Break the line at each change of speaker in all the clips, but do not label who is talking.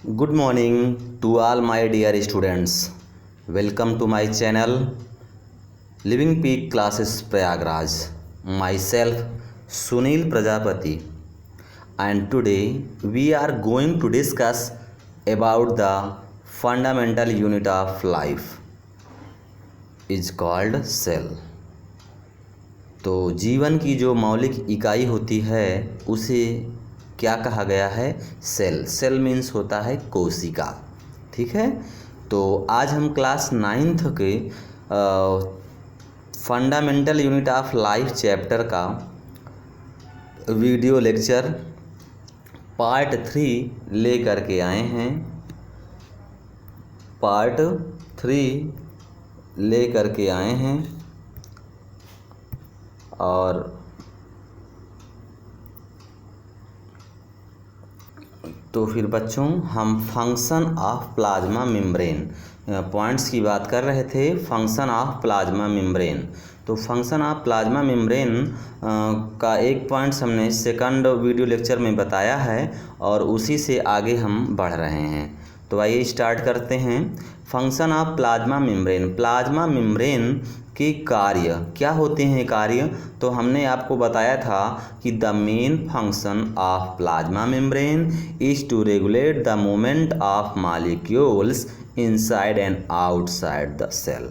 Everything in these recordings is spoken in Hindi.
Good morning to all my dear students. Welcome to my channel Living Peak Classes Prayagraj. Myself Sunil Prajapati, and today we are going to discuss about the fundamental unit of life is called cell. तो जीवन की जो मौलिक इकाई होती है उसे क्या कहा गया है? सेल। सेल मीन्स होता है कोशिका। ठीक है, तो आज हम क्लास 9th के fundamental unit of life chapter का वीडियो लेक्चर पार्ट 3 ले करके आए हैं। पार्ट 3 ले करके आए हैं और तो फिर बच्चों हम function of plasma membrane points की बात कर रहे थे। फंक्शन ऑफ प्लाज्मा मेम्ब्रेन, तो फंक्शन ऑफ प्लाज्मा मेम्ब्रेन का एक पॉइंट्स हमने सेकंड वीडियो लेक्चर में बताया है और उसी से आगे हम बढ़ रहे हैं। तो आइए स्टार्ट करते हैं। Function of plasma membrane. Plasma membrane के कार्य क्या होते हैं? कार्य तो हमने आपको बताया था कि the main function of plasma membrane is to regulate the movement of molecules inside and outside the cell.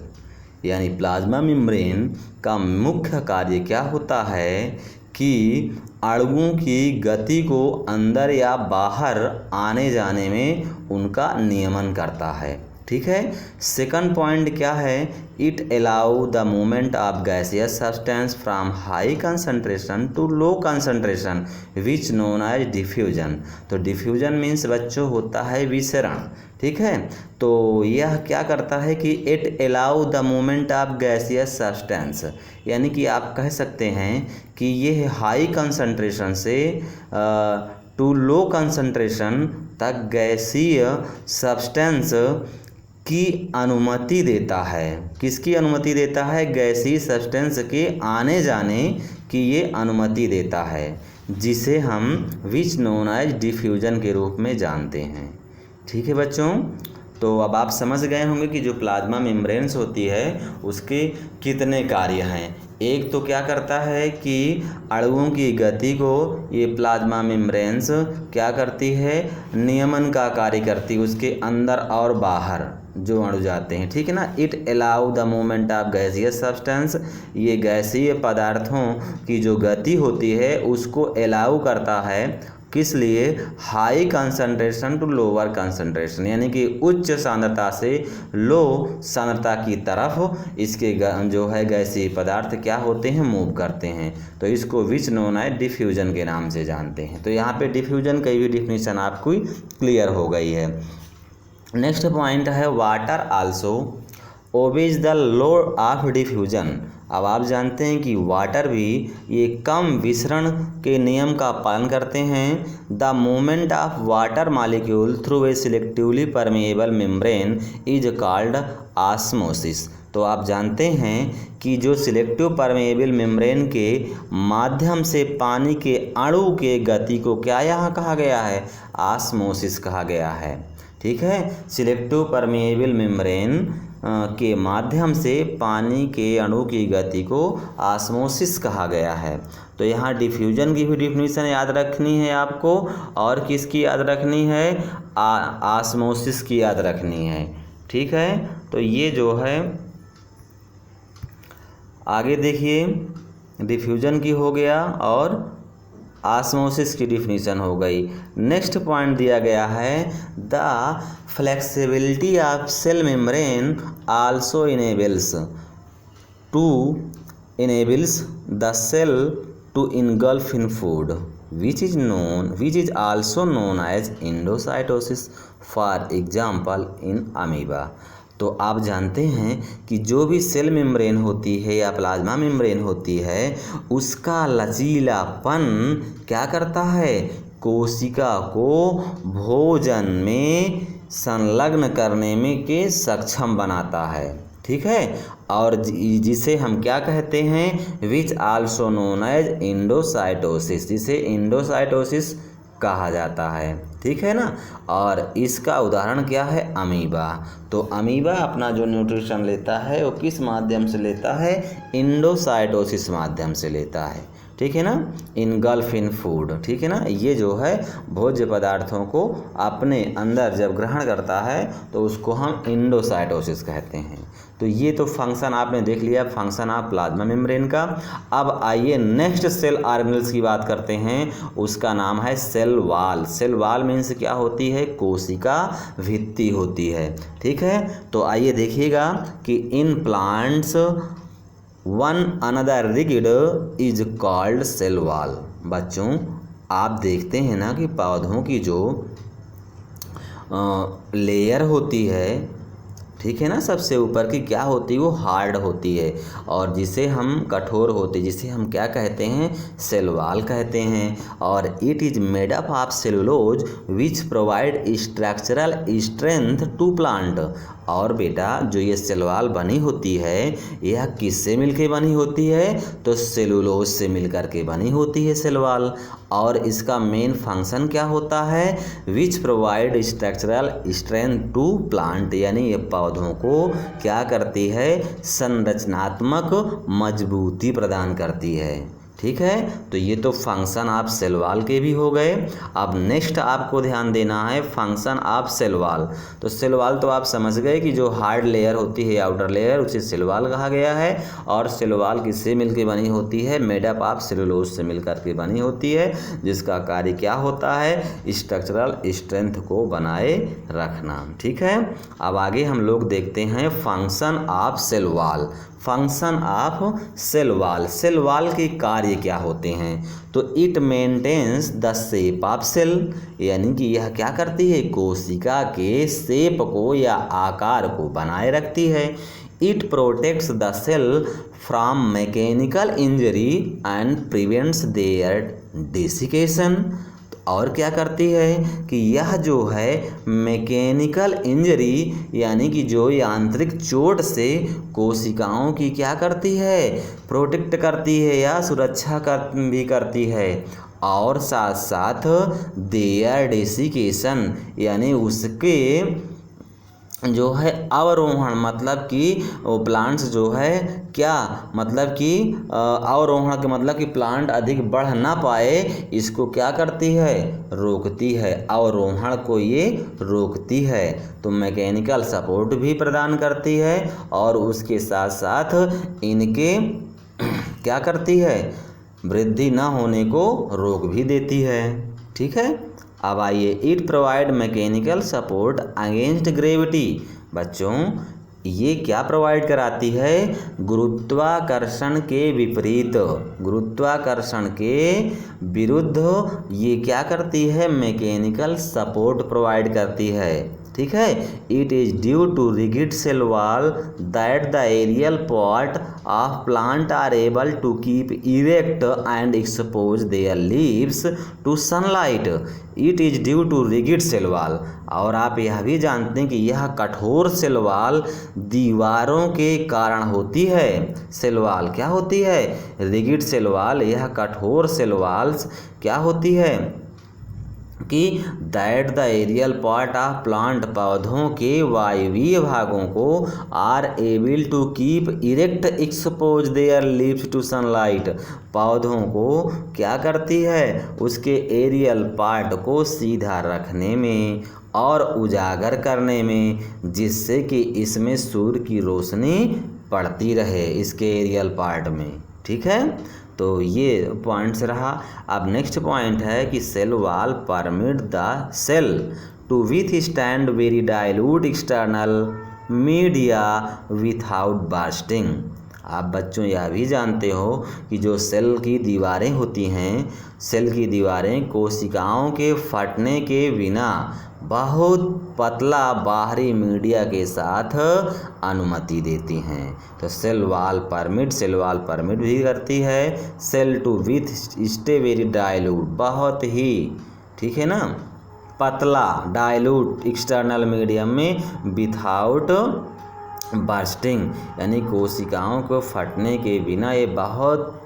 यानी प्लाज्मा मेम्ब्रेन का मुख्य कार्य क्या होता है कि अणुओं की गति को अंदर या बाहर आने जाने में उनका नियमन करता है। ठीक है। सेकंड पॉइंट क्या है? It allow the movement of gaseous substance from high concentration to low concentration which known as diffusion. तो डिफ्यूजन मीन्स बच्चों होता है विसरण। ठीक है, तो यह क्या करता है कि it allow the movement of gaseous substance, यानी कि आप कह सकते हैं कि यह हाई कंसंट्रेशन से टू लो कंसंट्रेशन तक गैसीय सब्सटेंस की अनुमति देता है। किसकी अनुमति देता है? गैसीय सब्सटेंस के आने जाने की ये अनुमति देता है, जिसे हम विच नोन एज डिफ्यूजन के रूप में जानते हैं। ठीक है बच्चों, तो अब आप समझ गए होंगे कि जो प्लाज्मा मेम्ब्रेन्स होती है उसके कितने कार्य हैं। एक तो क्या करता है कि अणुओं की गति को ये प्लाज्मा मेम्ब्रेन्स क्या करती है? नियमन का कार्य करती है, उसके अंदर और बाहर जो अणु जाते हैं। ठीक है ना। It allow the movement of gaseous substance, ये गैसीय पदार्थों की जो गति होती है उसको अलाउ करता है। किस लिए? High concentration to lower concentration, यानी कि उच्च सांद्रता से लो सांद्रता की तरफ इसके जो है गैसीय पदार्थ क्या होते हैं? मूव करते हैं। तो इसको विच नोन है डिफ्यूजन के नाम से जानते हैं। तो यहाँ पे डिफ्यूजन की भी डिफिनीशन आपको क्लियर हो गई है। नेक्स्ट पॉइंट है water also obeys the law of diffusion. अब आप जानते हैं कि वाटर भी ये कम विसरण के नियम का पालन करते हैं। The movement of water molecule through a selectively permeable membrane is called osmosis. तो आप जानते हैं कि जो सिलेक्टिव परमेएबल मेम्ब्रेन के माध्यम से पानी के अणु के गति को क्या यहाँ कहा गया है? ऑस्मोसिस कहा गया है। ठीक है, सिलेक्टिव परमेएबल मेम्ब्रेन के माध्यम से पानी के अणु की गति को ऑस्मोसिस कहा गया है। तो यहाँ डिफ्यूजन की भी डिफिनीशन याद रखनी है आपको, और किसकी याद रखनी है? ऑस्मोसिस की याद रखनी है। ठीक है, तो ये जो है आगे देखिए, डिफ्यूजन की हो गया और ऑस्मोसिस की डिफिनीशन हो गई। नेक्स्ट पॉइंट दिया गया है the flexibility of cell membrane also enables the cell to engulf in food which is also known as endocytosis, for example in amoeba. तो आप जानते हैं कि जो भी सेल मेम्ब्रेन होती है या प्लाज्मा मेम्ब्रेन होती है उसका लचीलापन क्या करता है? कोशिका को भोजन में संलग्न करने में के सक्षम बनाता है। ठीक है, और जिसे हम क्या कहते हैं? Which also known as endocytosis, जिसे एंडोसाइटोसिस कहा जाता है, ठीक है ना। और इसका उदाहरण क्या है, अमीबा। तो अमीबा अपना जो न्यूट्रिशन लेता है वो किस माध्यम से लेता है, एंडोसाइटोसिस माध्यम से लेता है, ठीक है ना, इनगल्फ इन फूड, ठीक है ना। ये जो है भोज्य पदार्थों को अपने अंदर जब ग्रहण करता है तो उसको हम एंडोसाइटोसिस कहते हैं। तो ये तो फंक्शन आपने देख लिया, फंक्शन ऑफ प्लाज्मा मेम्ब्रेन का। अब आइए नेक्स्ट सेल ऑर्गेनेल्स की बात करते हैं, उसका नाम है cell wall. Cell wall means क्या होती है, कोशिका भित्ति होती है, ठीक है। तो आइए देखिएगा कि in plants one another rigid is called cell wall. बच्चों आप देखते हैं ना कि पौधों की जो लेयर होती है, ठीक है ना, सबसे ऊपर की क्या होती है, वो हार्ड होती है, और जिसे हम कठोर होती है, जिसे हम क्या कहते हैं, सेल वॉल कहते हैं। और it is made up of cellulose which provide structural strength to plant. और बेटा जो ये सेल वॉल बनी होती है यह किससे मिलके बनी होती है, तो सेलुलोज से मिलकर के बनी होती है सेल वॉल। और इसका मेन फंक्शन क्या होता है, which provide structural strength to plant, यानी ये पौधों को क्या करती है, संरचनात्मक मजबूती प्रदान करती है, ठीक है। तो ये तो फंक्शन ऑफ सेल वॉल के भी हो गए। अब नेक्स्ट आपको ध्यान देना है फंक्शन ऑफ सेल वॉल। तो सेल वॉल तो आप समझ गए कि जो हार्ड लेयर होती है, आउटर लेयर, उसे सेल वॉल कहा गया है। और सेल वॉल किससे मिलकर बनी होती है, मेड अप ऑफ सेलुलोज से मिलकर के बनी होती है, जिसका कार्य क्या होता है, स्ट्रक्चरल स्ट्रेंथ को बनाए रखना, ठीक है। अब आगे हम लोग देखते हैं function of cell wall. Function of cell wall, cell wall के कार्य क्या होते हैं, तो it maintains the shape of cell, यानी कि यह क्या करती है, कोशिका के शेप को या आकार को बनाए रखती है। It protects the cell from mechanical injury and prevents their desiccation. और क्या करती है कि यह जो है मैकेनिकल इंजरी, यानी कि जो यांत्रिक चोट से कोशिकाओं की क्या करती है, प्रोटेक्ट करती है या सुरक्षा भी करती है। और साथ साथ देयर डेसिकेशन, यानी उसके जो है अवरोहण, मतलब कि वो प्लांट्स जो है क्या, मतलब कि अवरोहण के मतलब कि प्लांट अधिक बढ़ ना पाए, इसको क्या करती है, रोकती है, अवरोहण को ये रोकती है। तो मैकेनिकल सपोर्ट भी प्रदान करती है और उसके साथ साथ इनके क्या करती है, वृद्धि ना होने को रोक भी देती है, ठीक है। अब आइए, it provide mechanical support against gravity. बच्चों ये क्या प्रोवाइड कराती है, गुरुत्वाकर्षण के विपरीत, गुरुत्वाकर्षण के विरुद्ध ये क्या करती है, मैकेनिकल सपोर्ट प्रोवाइड करती है, ठीक है। It is due to rigid cell wall that the aerial part of plant are able to keep erect and expose their leaves to sunlight. It is due to rigid cell wall. और आप यह भी जानते हैं कि यह कठोर सेल वॉल दीवारों के कारण होती है। सेल वॉल क्या होती है, रिगिड सेल वॉल, यह कठोर सेल वॉल्स क्या होती है कि that the aerial part of plant, पौधों के वायवीय भागों को are able to keep erect expose their leaves to sunlight, पौधों को क्या करती है, उसके एरियल पार्ट को सीधा रखने में और उजागर करने में, जिससे कि इसमें सूर्य की रोशनी पड़ती रहे इसके एरियल पार्ट में, ठीक है। तो ये पॉइंट्स रहा। अब नेक्स्ट पॉइंट है कि cell wall permit the cell to withstand very dilute external media without bursting. आप बच्चों यह भी जानते हो कि जो सेल की दीवारें होती हैं, सेल की दीवारें कोशिकाओं के फटने के बिना बहुत पतला बाहरी मीडिया के साथ अनुमति देती हैं। तो सेल वॉल परमिट भी करती है cell to withstand very dilute, बहुत ही, ठीक है ना, पतला डाइल्यूट एक्सटर्नल मीडियम में विथआउट बर्स्टिंग, यानी कोशिकाओं को फटने के बिना ये बहुत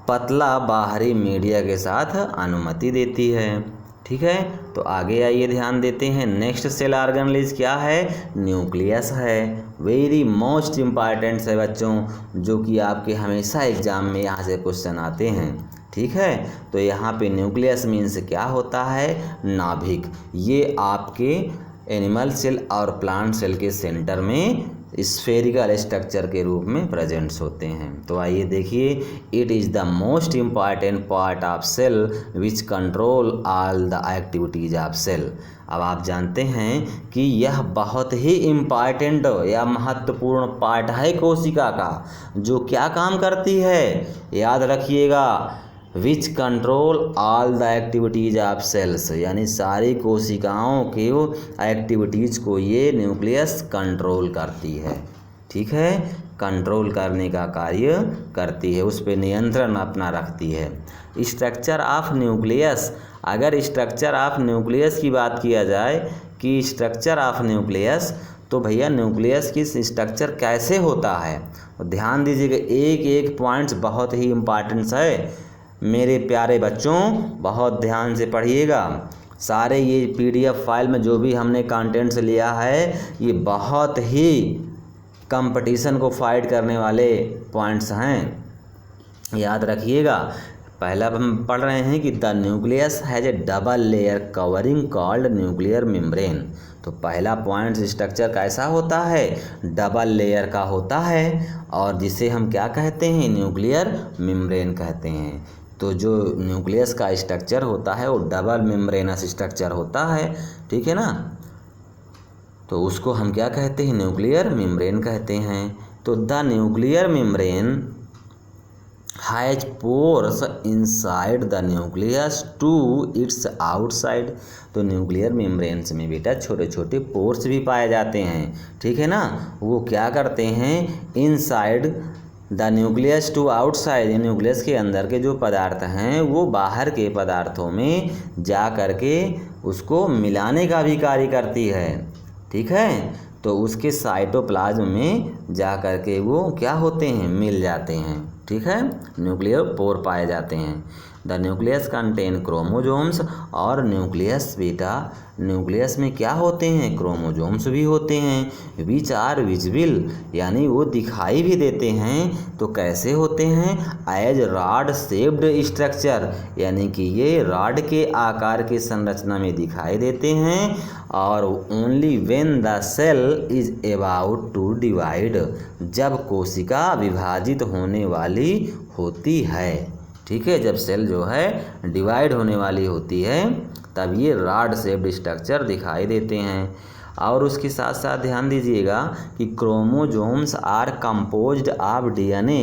पतला बाहरी मीडिया के साथ अनुमति देती है। ठीक है, तो आगे आइए ध्यान देते हैं। नेक्स्ट सेल ऑर्गेनेल क्या है? न्यूक्लियस है। वेरी मोस्ट इम्पॉर्टेंट है बच्चों, जो कि आपके हमेशा एग्जाम में यहाँ से क्वेश्चन आते हैं। ठीक है, तो यहाँ पे न्यूक्लियस मीन्स क्या होता है? नाभिक। ये आपके एनिमल सेल और प्लांट सेल के सेंटर में स्फेरिकल स्ट्रक्चर के रूप में प्रेजेंट्स होते हैं। तो आइए देखिए, it is the most important part of cell which control all the activities of cell. अब आप जानते हैं कि यह बहुत ही इम्पॉर्टेंट या महत्वपूर्ण पार्ट है कोशिका का, जो क्या काम करती है? याद रखिएगा, which control all the activities of cells, यानी सारी कोशिकाओं के एक्टिविटीज़ को ये न्यूक्लियस कंट्रोल करती है। ठीक है, कंट्रोल करने का कार्य करती है, उस पर नियंत्रण अपना रखती है। स्ट्रक्चर ऑफ न्यूक्लियस, अगर स्ट्रक्चर ऑफ न्यूक्लियस की बात किया जाए कि स्ट्रक्चर ऑफ न्यूक्लियस, तो भैया न्यूक्लियस की स्ट्रक्चर कैसे होता है? ध्यान दीजिएगा, एक एक पॉइंट्स बहुत ही इम्पॉर्टेंट है मेरे प्यारे बच्चों, बहुत ध्यान से पढ़िएगा। सारे ये PDF फाइल में जो भी हमने कंटेंट्स लिया है, ये बहुत ही कंपटीशन को फाइट करने वाले पॉइंट्स हैं, याद रखिएगा। पहला हम पढ़ रहे हैं कि the nucleus has A double layer covering called nuclear membrane. तो पहला पॉइंट, स्ट्रक्चर कैसा होता है? डबल लेयर का होता है, और जिसे हम क्या कहते हैं? न्यूक्लियर मेम्ब्रेन कहते हैं। तो जो न्यूक्लियस का स्ट्रक्चर होता है वो डबल मेम्ब्रेनस स्ट्रक्चर होता है। ठीक है ना, तो उसको हम क्या कहते हैं? न्यूक्लियर मेम्ब्रेन कहते हैं। तो the nuclear membrane has pores inside the nucleus to its outside. तो न्यूक्लियर मेम्ब्रेन्स में बेटा छोटे छोटे पोर्स भी पाए जाते हैं। ठीक है ना, वो क्या करते हैं? Inside the nucleus to outside, nucleus के अंदर के जो पदार्थ हैं वो बाहर के पदार्थों में जा करके उसको मिलाने का भी कार्य करती है। ठीक है, तो उसके साइटोप्लाज्म में जा करके वो क्या होते हैं? मिल जाते हैं। ठीक है, न्यूक्लियर पोर पाए जाते हैं। द न्यूक्लियस कंटेन क्रोमोजोम्स, और न्यूक्लियस बेटा, न्यूक्लियस में क्या होते हैं? क्रोमोजोम्स भी होते हैं। विच आर विजिबल, यानी वो दिखाई भी देते हैं। तो कैसे होते हैं? एज रॉड शेप्ड स्ट्रक्चर, यानी कि ये रॉड के आकार की संरचना में दिखाई देते हैं। और only when the cell is about to divide, जब कोशिका विभाजित होने वाली होती है। ठीक है, जब सेल जो है डिवाइड होने वाली होती है तब ये रॉड शेप्ड स्ट्रक्चर दिखाई देते हैं। और उसके साथ साथ ध्यान दीजिएगा कि chromosomes are composed of DNA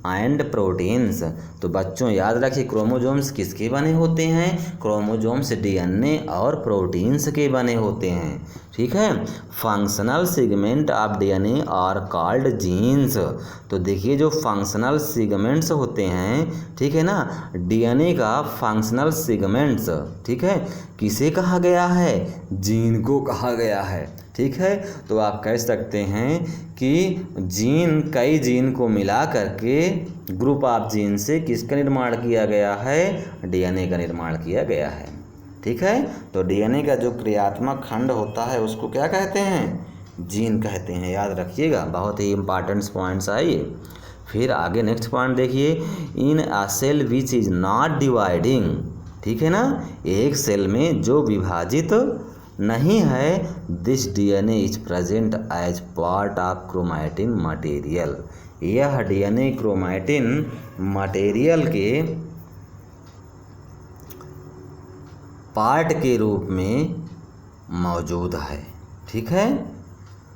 and proteins. तो बच्चों याद रखिए, क्रोमोजोम्स किसके बने होते हैं? क्रोमोजोम्स DNA और प्रोटीन्स के बने होते हैं। ठीक है, functional segment of DNA are called genes. तो देखिए, जो फंक्शनल सेगमेंट्स होते हैं, ठीक है ना, DNA का फंक्शनल सेगमेंट्स, ठीक है, किसे कहा गया है? जीन को कहा गया है। ठीक है, तो आप कह सकते हैं कि जीन, कई जीन को मिला करके ग्रुप ऑफ जीन से किसका निर्माण किया गया है? DNA का निर्माण किया गया है। ठीक है, तो DNA का जो क्रियात्मक खंड होता है उसको क्या कहते हैं? जीन कहते हैं, याद रखिएगा। बहुत ही इंपॉर्टेंट पॉइंट्स आइए। फिर आगे नेक्स्ट पॉइंट देखिए, in a cell which is not dividing. ठीक है ना, एक सेल में जो विभाजित नहीं है, this DNA is present as part of chromatin material. यह DNA क्रोमैटिन मटेरियल के पार्ट के रूप में मौजूद है। ठीक है,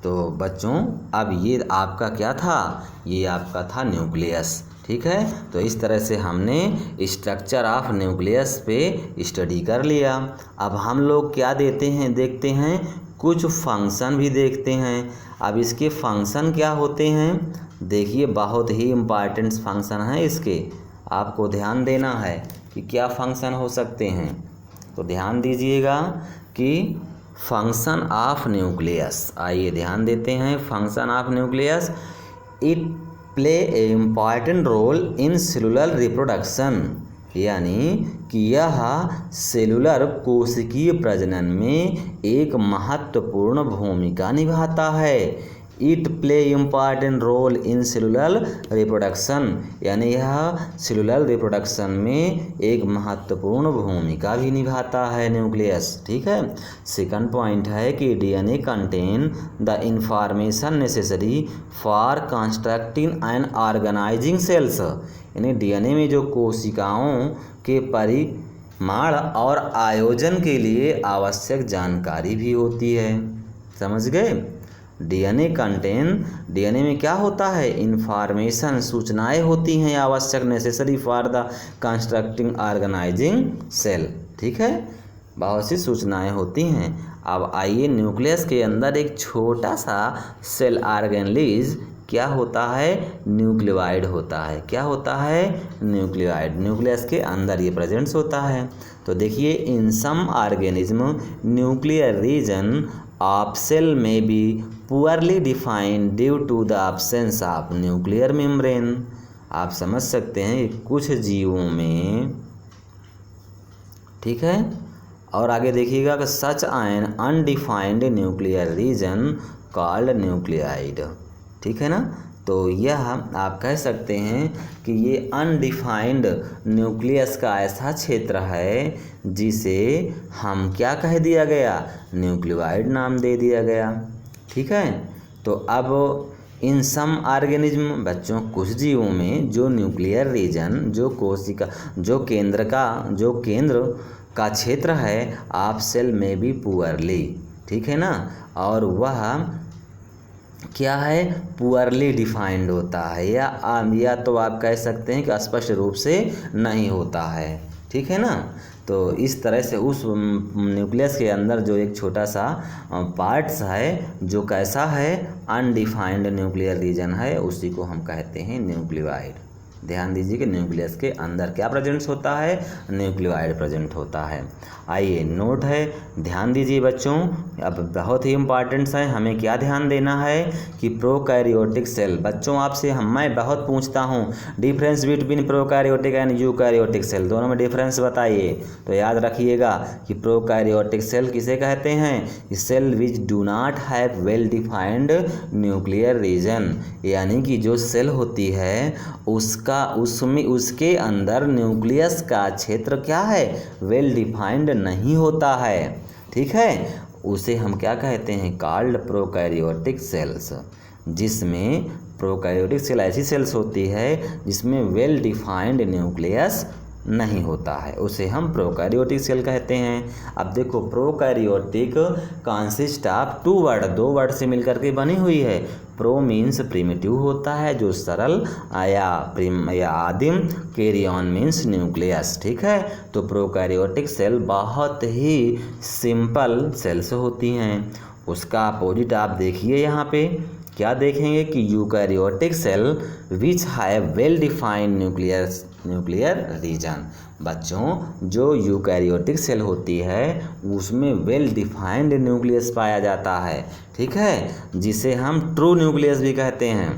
तो बच्चों अब ये आपका क्या था? ये आपका था न्यूक्लियस। ठीक है, तो इस तरह से हमने स्ट्रक्चर ऑफ न्यूक्लियस पे स्टडी कर लिया। अब हम लोग क्या देखते हैं कुछ फंक्शन भी देखते हैं। अब इसके फंक्शन क्या होते हैं? देखिए, बहुत ही इम्पॉर्टेंट फंक्शन है इसके, आपको ध्यान देना है कि क्या फंक्शन हो सकते हैं। तो ध्यान दीजिएगा कि फंक्शन ऑफ न्यूक्लियस, आइए ध्यान देते हैं। Function of nucleus, it play a important role in cellular reproduction, यानी कि यह सेलुलर कोशिकीय प्रजनन में एक महत्वपूर्ण भूमिका निभाता है। It play important role in cellular reproduction, यानी यह सेलुलर रिप्रोडक्शन में एक महत्वपूर्ण भूमिका भी निभाता है न्यूक्लियस। ठीक है। सेकंड पॉइंट है कि DNA contain the information necessary for constructing and organizing cells, यानी डीएनए में जो कोशिकाओं के परिमाण और आयोजन के लिए आवश्यक जानकारी भी होती है। समझ गए। डीएनए में क्या होता है, इंफॉर्मेशन, सूचनाएं होती हैं आवश्यक, necessary for the constructing organizing cell. ठीक है, बहुत सी सूचनाएं होती हैं। अब आइए, न्यूक्लियस के अंदर एक छोटा सा सेल ऑर्गेनेलिज क्या होता है, न्यूक्लियोइड होता है। क्या होता है, न्यूक्लियोइड। न्यूक्लियस के अंदर ये प्रेजेंट्स होता है। तो देखिए, in some organism nuclear region of cell में be poorly defined due to the absence of nuclear membrane. आप समझ सकते हैं कुछ जीवों में, ठीक है। और आगे देखिएगा कि such an undefined nuclear region called nucleoid. ठीक है ना। तो यह आप कह सकते हैं कि ये अनडिफाइंड न्यूक्लियस का ऐसा क्षेत्र है जिसे हम क्या कह दिया गया, न्यूक्लियोइड नाम दे दिया गया। ठीक है। तो अब इन सम ऑर्गेनिज्म, बच्चों कुछ जीवों में जो न्यूक्लियर रीजन, जो कोशिका, जो केंद्र का क्षेत्र है, आप सेल में भी पुअरली, ठीक है ना, और वह क्या है, पुअरली डिफाइंड होता है, या तो आप कह सकते हैं कि स्पष्ट रूप से नहीं होता है। ठीक है ना। तो इस तरह से उस न्यूक्लियस के अंदर जो एक छोटा सा पार्ट्स है, जो कैसा है, अनडिफाइंड न्यूक्लियर रीजन है, उसी को हम कहते हैं न्यूक्लियोइड। ध्यान दीजिए कि न्यूक्लियस के अंदर क्या प्रेजेंट्स होता है, न्यूक्लियोइड प्रेजेंट होता है। आइए, नोट है, ध्यान दीजिए बच्चों, अब बहुत ही इम्पॉर्टेंट है, हमें क्या ध्यान देना है कि प्रोकैरियोटिक सेल। बच्चों आपसे मैं बहुत पूछता हूँ, difference between prokaryotic and eukaryotic cell, दोनों में डिफरेंस बताइए। तो याद रखिएगा कि प्रोकैरियोटिक सेल किसे कहते हैं, cell which do not have well defined nuclear region, यानी कि जो सेल होती है उसके अंदर न्यूक्लियस का क्षेत्र क्या है, वेल डिफाइंड नहीं होता है। ठीक है, उसे हम क्या कहते हैं, कॉल्ड प्रोकैरियोटिक सेल्स। जिसमें प्रोकैरियोटिक सेल ऐसी सेल्स होती है जिसमें वेल डिफाइंड न्यूक्लियस नहीं होता है, उसे हम प्रोकैरियोटिक सेल कहते हैं। अब देखो, प्रोकैरियोटिक कंसिस्ट ऑफ दो वर्ड से मिलकर के बनी हुई है। प्रो मीन्स प्रिमिटिव होता है, जो सरल या आदिम, कैरियन मीन्स न्यूक्लियस। ठीक है। तो प्रोकैरियोटिक सेल बहुत ही सिंपल सेल्स होती हैं। उसका अपोजिट आप देखिए, यहाँ पे क्या देखेंगे कि eukaryotic cell which have well defined nuclear region. बच्चों, जो यूकैरियोटिक सेल होती है उसमें वेल डिफाइंड न्यूक्लियस पाया जाता है। ठीक है, जिसे हम ट्रू न्यूक्लियस भी कहते हैं,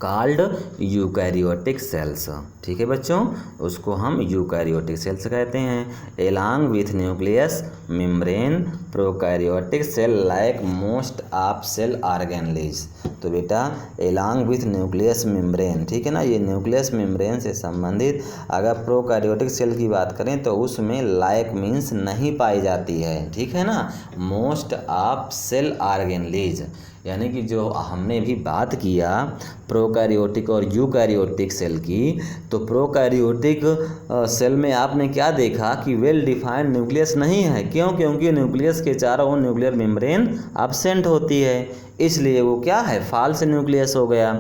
कॉल्ड यूकैरियोटिक सेल्स। ठीक है बच्चों, उसको हम यूकैरियोटिक सेल्स कहते हैं। Along with nucleus membrane prokaryotic cell like most of cell organelles. तो बेटा, एलॉन्ग विथ न्यूक्लियस मेम्ब्रेन, ठीक है ना, ये न्यूक्लियस मेम्ब्रेन से संबंधित अगर प्रोकैरियोटिक सेल की बात करें तो उसमें लाइक मीन्स नहीं पाई जाती है। ठीक है ना। मोस्ट ऑफ सेल ऑर्गेनेलिज, यानी कि जो हमने भी बात किया प्रोकैरियोटिक और यूकैरियोटिक सेल की, तो प्रोकैरियोटिक सेल में आपने क्या देखा कि वेल डिफाइंड न्यूक्लियस नहीं है। क्यों? क्योंकि न्यूक्लियस के चारों ओर न्यूक्लियर मेम्ब्रेन एब्सेंट होती है, इसलिए वो क्या है, फॉल्स न्यूक्लियस हो गया।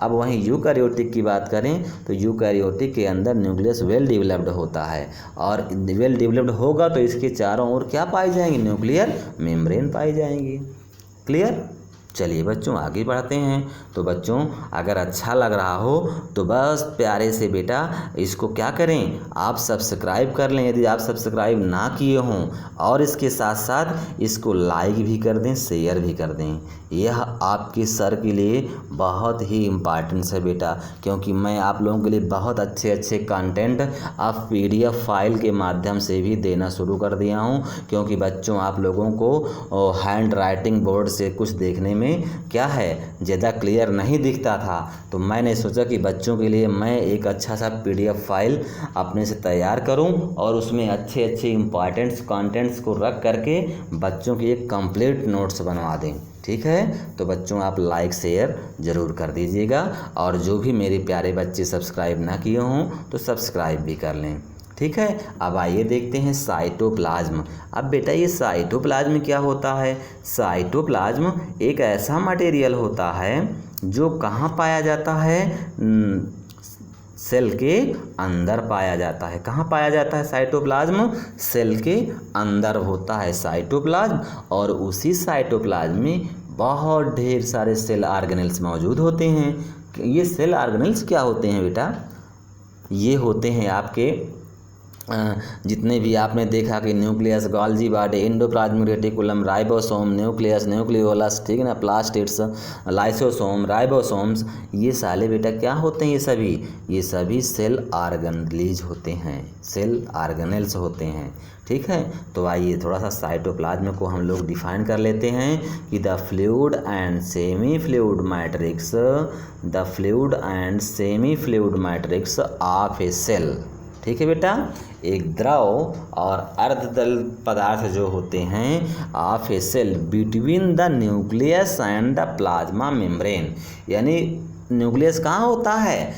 अब वहीं यूकैरियोटिक की बात करें तो यूकैरियोटिक के अंदर न्यूक्लियस वेल डेवलप्ड होता है, और वेल डेवलप्ड होगा तो इसके चारों ओर क्या पाई जाएंगी, न्यूक्लियर मेम्ब्रेन पाई जाएंगी। क्लियर? चलिए बच्चों आगे बढ़ते हैं। तो बच्चों अगर अच्छा लग रहा हो तो बस प्यारे से बेटा इसको क्या करें, आप सब्सक्राइब कर लें यदि आप सब्सक्राइब ना किए हों, और इसके साथ साथ इसको लाइक भी कर दें, शेयर भी कर दें। यह आपके सर के लिए बहुत ही इम्पॉर्टेंट है बेटा, क्योंकि मैं आप लोगों के लिए बहुत अच्छे अच्छे कंटेंट आप PDF फाइल के माध्यम से भी देना शुरू कर दिया हूं, क्योंकि बच्चों आप लोगों को हैंड राइटिंग बोर्ड से कुछ देखने में क्या है ज़्यादा क्लियर नहीं दिखता था। तो मैंने सोचा कि बच्चों के लिए मैं एक अच्छा सा PDF फाइल अपने से तैयार करूं और उसमें अच्छे अच्छे इम्पॉर्टेंट्स कंटेंट्स को रख करके बच्चों की एक कंप्लीट नोट्स बनवा दें। ठीक है, तो बच्चों आप लाइक शेयर ज़रूर कर दीजिएगा, और जो भी मेरे प्यारे बच्चे सब्सक्राइब ना किए हों तो सब्सक्राइब भी कर लें। ठीक है, अब आइए देखते हैं साइटोप्लाज्म। अब बेटा ये साइटोप्लाज्म क्या होता है? साइटोप्लाज्म एक ऐसा मटेरियल होता है जो कहाँ पाया जाता है? सेल के अंदर पाया जाता है। कहाँ पाया जाता है साइटोप्लाज्म? सेल के अंदर होता है साइटोप्लाज्म, और उसी साइटोप्लाज्म में बहुत ढेर सारे सेल ऑर्गेनेल्स मौजूद होते हैं। ये सेल ऑर्गेनेल्स क्या होते हैं बेटा? ये होते हैं आपके जितने भी आपने देखा कि nucleus, Golgi body, endoplasmic reticulum, ribosome, nucleus, nucleolus, ठीक है ना, प्लास्टिड्स, लाइसोसोम, राइबोसोम्स, ये साले बेटा क्या होते हैं? ये सभी सेल ऑर्गेनेल्स होते हैं, सेल ऑर्गेनेल्स होते हैं। ठीक है, तो आइए थोड़ा सा साइटोप्लाज्म को हम लोग डिफाइन कर लेते हैं कि the fluid and semi fluid matrix, the fluid and semi fluid matrix of a cell. ठीक है बेटा, एक द्रव और अर्धतल पदार्थ जो होते हैं of a cell between the nucleus and the plasma membrane. यानी न्यूक्लियस कहाँ होता है?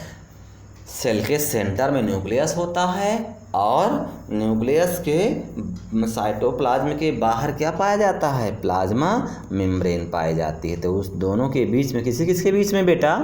सेल के सेंटर में न्यूक्लियस होता है, और न्यूक्लियस के साइटोप्लाज्म के बाहर क्या पाया जाता है? प्लाज्मा मेम्ब्रेन पाई जाती है। तो उस दोनों के बीच में किसके बीच में बेटा?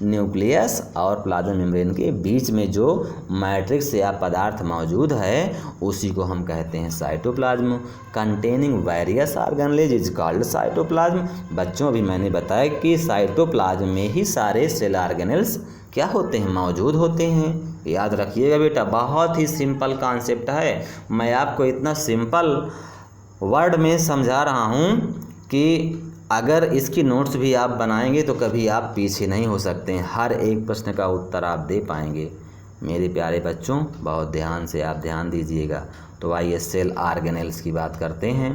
न्यूक्लियस और प्लाज्मा मेम्ब्रेन के बीच में जो मैट्रिक्स या पदार्थ मौजूद है उसी को हम कहते हैं cytoplasm. Containing various organelles is called cytoplasm. बच्चों अभी मैंने बताया कि साइटोप्लाज्म में ही सारे सेल ऑर्गेनेल्स क्या होते हैं? मौजूद होते हैं। याद रखिएगा बेटा, बहुत ही सिंपल कॉन्सेप्ट है। मैं आपको इतना सिंपल वर्ड में समझा रहा हूँ कि अगर इसकी नोट्स भी आप बनाएंगे तो कभी आप पीछे नहीं हो सकते हैं, हर एक प्रश्न का उत्तर आप दे पाएंगे। मेरे प्यारे बच्चों बहुत ध्यान से आप ध्यान दीजिएगा। तो आइए सेल ऑर्गेनेल्स की बात करते हैं।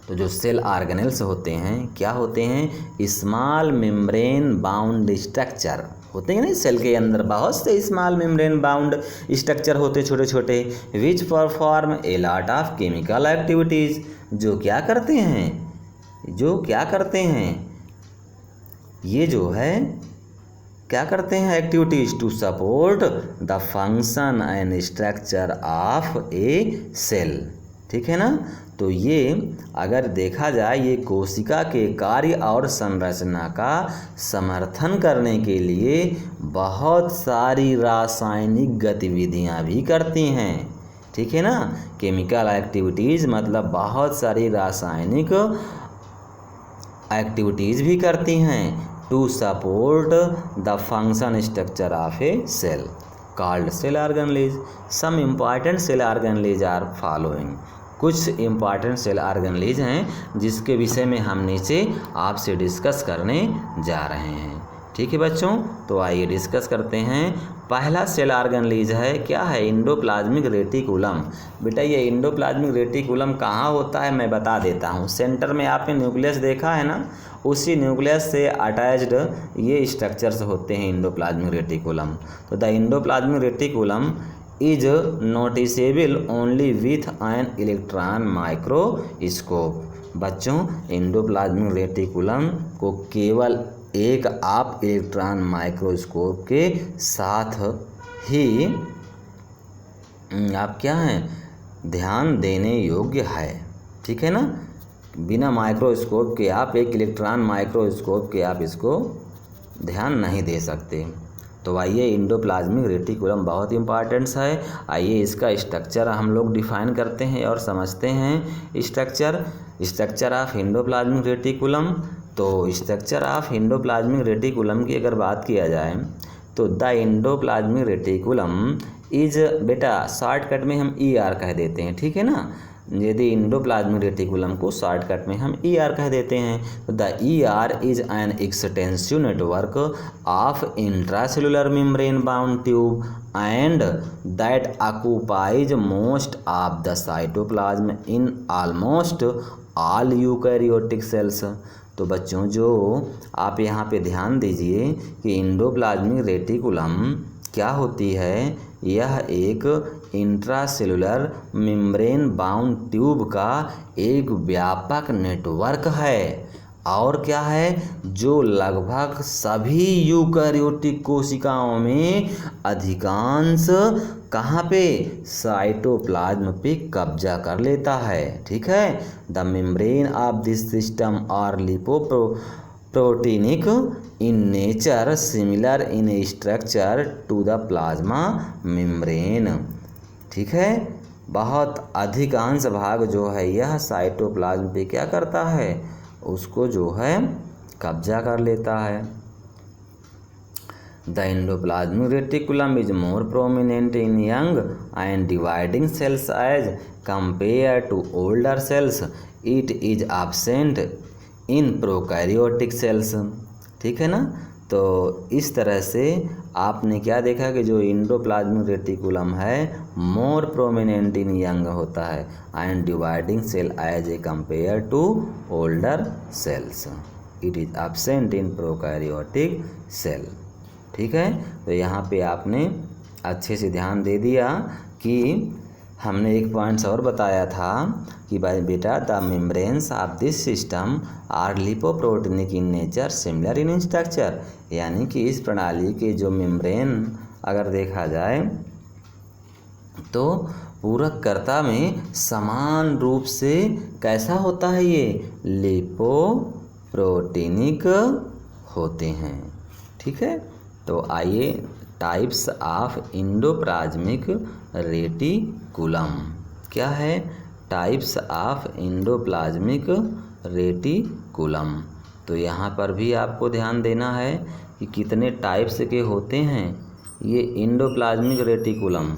तो जो सेल ऑर्गेनेल्स होते हैं क्या होते हैं? स्मॉल मेम्ब्रेन बाउंड स्ट्रक्चर होते हैं ना, सेल के अंदर बहुत से स्मॉल मेम्ब्रेन बाउंड स्ट्रक्चर होते छोटे छोटे, which perform a lot of chemical activities. जो क्या करते हैं? ये जो है क्या करते हैं? Activities to support the function and structure of a cell. ठीक है ना, तो ये अगर देखा जाए ये कोशिका के कार्य और संरचना का समर्थन करने के लिए बहुत सारी रासायनिक गतिविधियां भी करती हैं। ठीक है ना, केमिकल एक्टिविटीज़ मतलब बहुत सारी रासायनिक एक्टिविटीज़ भी करती हैं to support the function structure of a cell called cell organelles. Some important cell organelles are following. कुछ इम्पॉर्टेंट सेल ऑर्गेनेल्स हैं जिसके विषय में हम नीचे आपसे डिस्कस करने जा रहे हैं। ठीक है बच्चों, तो आइए डिस्कस करते हैं। पहला सेल ऑर्गेनेल्स है क्या है? Endoplasmic reticulum. बेटा ये एंडोप्लाज्मिक रेटिकुलम कहाँ होता है मैं बता देता हूँ। सेंटर में आपने न्यूक्लियस देखा है ना, उसी न्यूक्लियस से अटैच्ड ये स्ट्रक्चर्स होते हैं एंडोप्लाज्मिक रेटिकुलम। तो the endoplasmic reticulum is noticeable only with an electron microscope. बच्चों एंडोप्लाज्मिक रेटिकुलम को केवल एक आप इलेक्ट्रॉन माइक्रोस्कोप के साथ ही आप क्या हैं ध्यान देने योग्य है। ठीक है ना, बिना माइक्रोस्कोप के आप एक इलेक्ट्रॉन माइक्रोस्कोप के आप इसको ध्यान नहीं दे सकते। तो आइए इंडोप्लाज्मिक रेटिकुलम बहुत इंपॉर्टेंट्स है। आइए इसका स्ट्रक्चर हम लोग डिफाइन करते हैं और समझते हैं। Structure of endoplasmic reticulum. तो स्ट्रक्चर ऑफ इंडोप्लाज्मिक रेटिकुलम की अगर बात किया जाए तो द इंडोप्लाज्मिक रेटिकुलम इज, बेटा शॉर्टकट में हम ER कह देते हैं, ठीक है ना। यदि इंडोप्लाज्मिक रेटिकुलम को शॉर्टकट में हम ER कह देते हैं तो the ER is an extensive network of intracellular membrane bound tube and that occupies most of the cytoplasm in almost all eukaryotic cells. तो बच्चों जो आप यहाँ पे ध्यान दीजिए कि इंडोप्लाज्मिक रेटिकुलम क्या होती है, यह एक इंट्रासेलुलर मेम्ब्रेन बाउंड ट्यूब का एक व्यापक नेटवर्क है। और क्या है, जो लगभग सभी यूकैरियोटिक कोशिकाओं में अधिकांश कहाँ पे, साइटोप्लाज्म पे कब्जा कर लेता है, ठीक है। The membrane of this system are lipoproteinic in nature, similar in structure to the plasma membrane, ठीक है। बहुत अधिकांश भाग जो है यह साइटोप्लाज्म पे क्या करता है, उसको जो है कब्जा कर लेता है। The endoplasmic reticulum is more prominent in young and dividing cells as compare to older cells. It is absent in prokaryotic cells, ठीक है ना। तो इस तरह से आपने क्या देखा कि जो इंडोप्लाज्मिक रेटिकुलम है मोर प्रोमिनेंट इन यंग होता है and dividing cell as a compare to older cells. It is absent in prokaryotic cell, ठीक है। तो यहाँ पे आपने अच्छे से ध्यान दे दिया कि हमने एक पॉइंट्स और बताया था कि भाई बेटा the membranes of this system are lipoproteinic in nature, similar in structure. यानी कि इस प्रणाली के जो मेम्ब्रेन अगर देखा जाए तो पूरककर्ता में समान रूप से कैसा होता है, ये लिपोप्रोटीनिक होते हैं, ठीक है। तो आइए टाइप्स ऑफ इंडोप्लाज्मिक रेटिकुलम क्या है, टाइप्स ऑफ इंडोप्लाज्मिक रेटिकुलम। तो यहाँ पर भी आपको ध्यान देना है कि कितने टाइप्स के होते हैं ये इंडोप्लाज्मिक रेटिकुलम,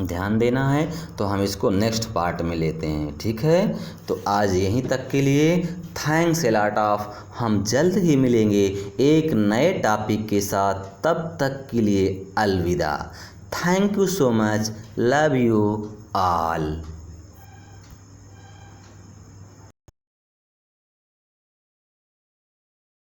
ध्यान देना है। तो हम इसको नेक्स्ट पार्ट में लेते हैं, ठीक है। तो आज यहीं तक के लिए थैंक्स ए लॉट ऑफ, हम जल्द ही मिलेंगे एक नए टॉपिक के साथ, तब तक के लिए अलविदा। Thank you so much, love you all.